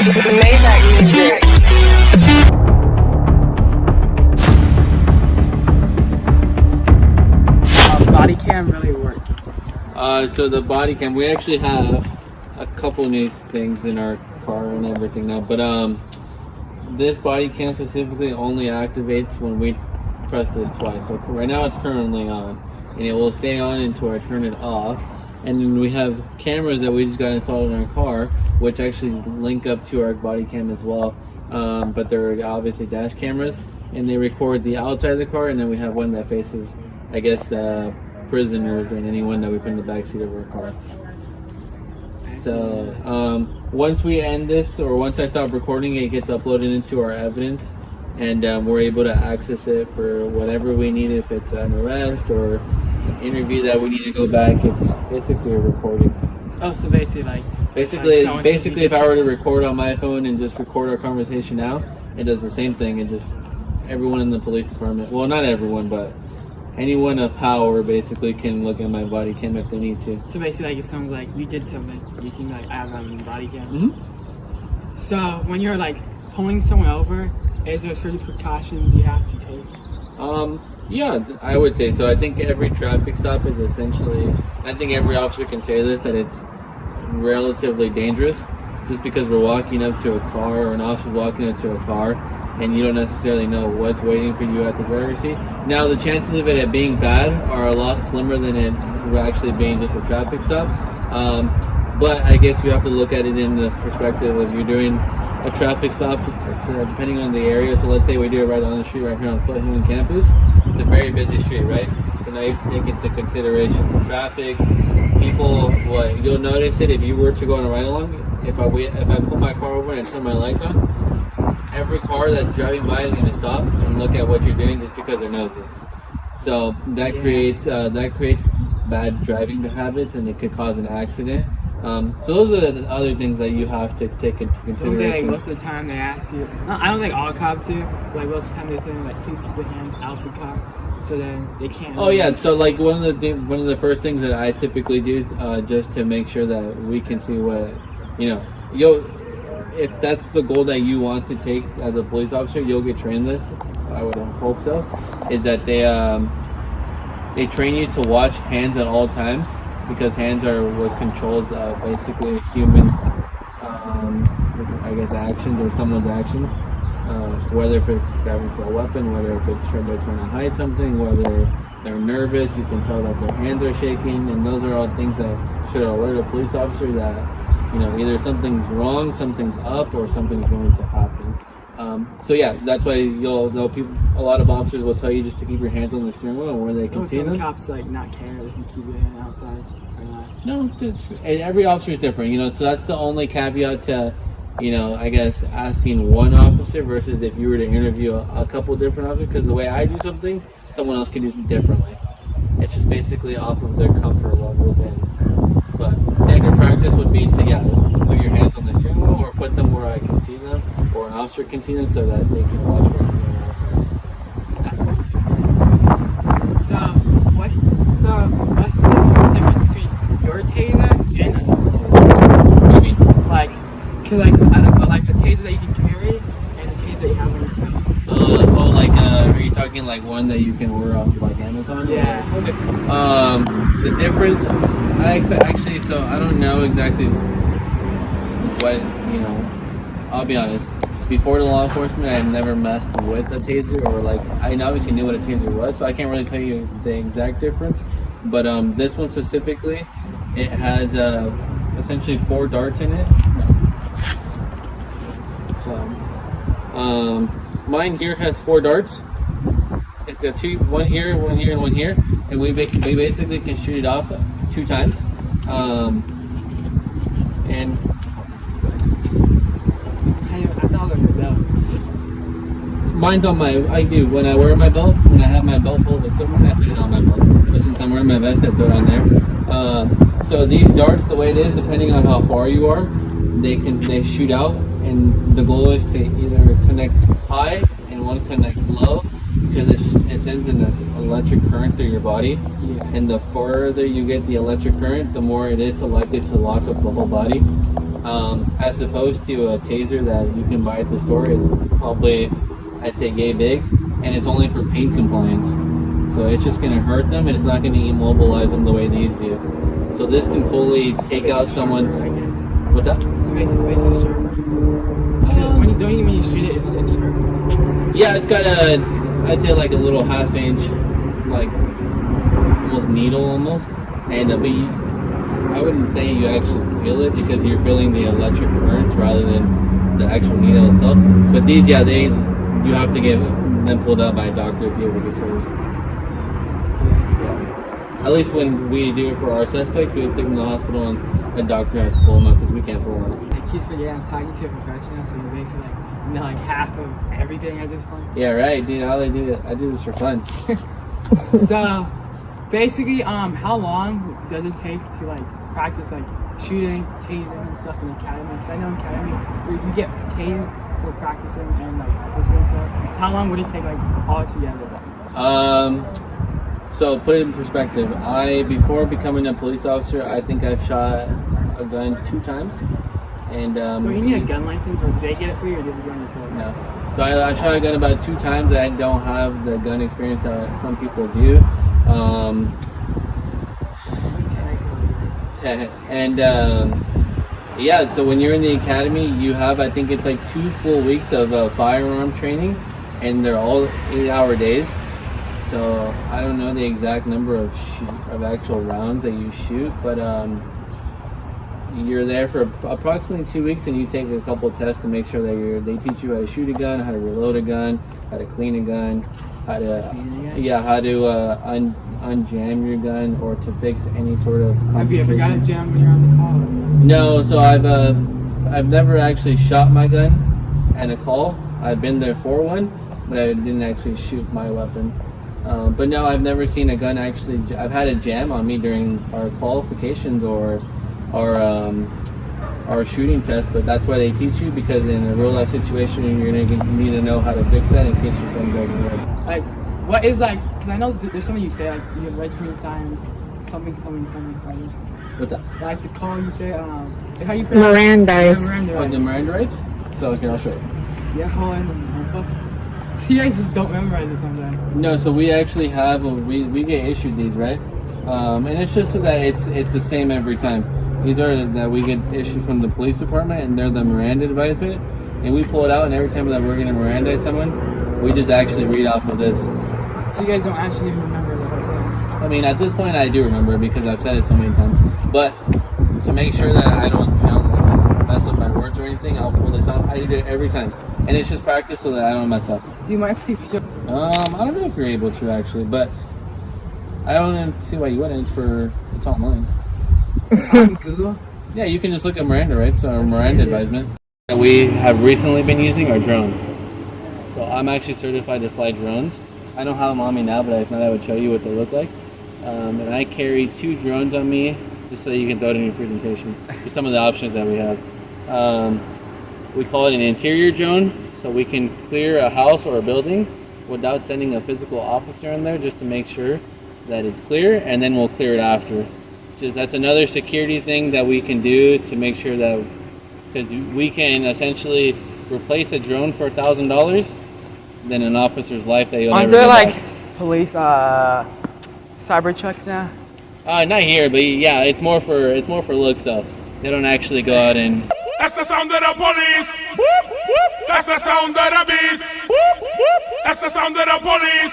Maybach music. Body cam really works. So the body cam, we actually have a couple new things in our car and everything now, but this body cam specifically only activates when we press this twice. So right now it's currently on, and it will stay on until I turn it off. And then we have cameras that we just got installed in our car, which actually link up to our body cam as well. But they're obviously dash cameras, and they record the outside of the car, and then we have one that faces, I guess, the prisoners and anyone that we put in the backseat of our car. So once we end this, or once I stop recording, it gets uploaded into our evidence, and we're able to access it for whatever we need. If it's an arrest or an interview that we need to go back, it's basically a recording. Oh, so basically Basically, if I were to record on my phone and just record our conversation now, it does the same thing. It just, everyone in the police department, well, not everyone, but anyone of power basically can look at my body cam if they need to. So basically, like if someone's like, you did something, you can like add that on the body cam. Mm-hmm. So when you're like pulling someone over, is there certain precautions you have to take? Yeah, I would say so. I think every traffic stop is essentially, I think every officer can say this, that it's relatively dangerous. Just because we're walking up to a car, or an officer's walking up to a car, and you don't necessarily know what's waiting for you at the driver's seat. Now, the chances of it being bad are a lot slimmer than it actually being just a traffic stop. But I guess you have to look at it in the perspective of you're doing a traffic stop, depending on the area. So let's say we do it right on the street right here on Foothill campus. It's a very busy street, right? So now you have to take into consideration traffic, people. What you'll notice it if you were to go on a ride along. If I pull my car over and I turn my lights on, every car that's driving by is going to stop and look at what you're doing just because they're nosy. So that creates bad driving habits, and it could cause an accident. So those are the other things that you have to take into consideration. Most of the time they ask you, no, I don't think all cops do, but like most of the time they say like, please keep your hands out of the car, so then they can't. Oh yeah, so like one of the first things that I typically do, just to make sure that we can see what, if that's the goal that you want to take as a police officer, you'll get trained this. I would hope so. Is that they train you to watch hands at all times, because hands are what controls basically a human's, I guess, actions, or someone's actions. Whether if it's grabbing for a weapon, whether if it's trying to hide something, whether they're nervous, you can tell that their hands are shaking, and those are all things that should alert a police officer that either something's wrong, something's up, or something's going to happen. So yeah, that's why a lot of officers will tell you just to keep your hands on the steering wheel and where they can see them. Some cops like not care if you keep your hand outside or not. No, every officer is different, so that's the only caveat to, I guess, asking one officer versus if you were to interview a couple different officers, because the way I do something, someone else can do it differently. It's just basically off of their comfort levels, but standard practice would be to put your hands on the steering wheel, or put them where I can see them, or an officer can see them, so that they can watch where they're. That's cool. So what's the difference between your taser and a taser? What do you mean? Like a taser that you can carry and a taser that you have on your phone. Are you talking like one that you can order off like Amazon? Yeah. Okay. The difference, so I don't know exactly what, I'll be honest. Before the law enforcement, I had never messed with a taser, or I obviously knew what a taser was, so I can't really tell you the exact difference. But this one specifically, it has essentially 4 darts in it. So, mine here has 4 darts. It's got one here, and one here, and we basically can shoot it off 2 times. And mine's on when I wear my belt, when I have my belt full of equipment, I put it on my belt. But since I'm wearing my vest, I throw it on there. So these darts, the way it is, depending on how far you are, they shoot out, and the goal is to either connect high and one connect low, because it sends an electric current through your body, Yeah. and the further you get the electric current, the more it is likely to lock up the whole body. As opposed to a taser that you can buy at the store, it's probably, I'd say, yay big, and it's only for pain compliance. So it's just going to hurt them, and it's not going to immobilize them the way these do. So this can fully take out someone's. I guess. What's that? To make its face sharper. Because when you shoot it, isn't it sharp? Yeah, it's got a, I'd say like a little half-inch, like almost needle almost, and but I wouldn't say you actually feel it because you're feeling the electric currents rather than the actual needle itself. But these, yeah, you have to get them pulled out by a doctor if you ever get to this. Yeah. At least when we do it for our suspects, we take them to the hospital and a doctor has to pull them out because we can't pull them out. I keep forgetting I'm talking to a professional, so you basically know like half of everything at this point. Yeah, right, dude. I do this for fun. So basically, how long does it take to like practice like shooting, tasing, and stuff in academy? Because I know in academy you get tased for practicing and like listening stuff. So how long would it take like all together? So put it in perspective. Before becoming a police officer, I think I've shot a gun 2 times. And Do you need a gun license, or do they get it for you, or did you go on yourself? No. So I shot a gun about 2 times. I don't have the gun experience that some people do. Yeah, so when you're in the academy, you have, I think it's like 2 full weeks of firearm training, and they're all 8-hour days. So I don't know the exact number of actual rounds that you shoot, but you're there for approximately 2 weeks, and you take a couple of tests to make sure that they teach you how to shoot a gun, how to reload a gun, how to clean a gun, how to unjam your gun, or to fix any sort of. Have you ever got a jam when you're on the call? No, so I've never actually shot my gun at a call. I've been there for one, but I didn't actually shoot my weapon. But no, I've never seen a gun actually. I've had a jam on me during our qualifications or our shooting test, but that's why they teach you, because in a real life situation you're gonna need to know how to fix that in case your gun doesn't work. Like, what is like? Because I know there's something you say like you have right between signs, something. What's that? Like the call you say, how you Miranda's. Miranda, Oh, right? the Miranda rights? So okay, I'll show you. Yeah, call in the motherfucker. So you guys just don't memorize it sometimes. No, so we actually have we get issued these, right? And it's just so that it's the same every time. These are that we get issued from the police department, and they're the Miranda advisement, and we pull it out, and every time that we're going to Mirandize someone, we just actually read off of this. So you guys don't actually even remember the whole thing. I mean, at this point, I do remember because I've said it so many times. But to make sure that I don't mess up my words or anything, I'll pull this out. I do it every time, and it's just practice so that I don't mess up. Do you mind if you show? I don't know if you're able to actually, but I don't see why you wouldn't. It's online. On Google? Yeah, you can just look at Miranda rights or Miranda advisement. And we have recently been using our drones. So I'm actually certified to fly drones. I don't have them on me now, but I thought I would show you what they look like. And I carry 2 drones on me, just so you can throw it in your presentation. Just some of the options that we have. We call it an interior drone, so we can clear a house or a building without sending a physical officer in there, just to make sure that it's clear, and then we'll clear it after. That's another security thing that we can do to make sure that, because we can essentially replace a drone for $1,000 than an officer's life that you'll never Aren't there get like back. police cyber trucks now? Not here, but yeah, it's more for looks though. They don't actually go out and. That's the sound of the police. That's the sound of the beast. That's the sound of the police.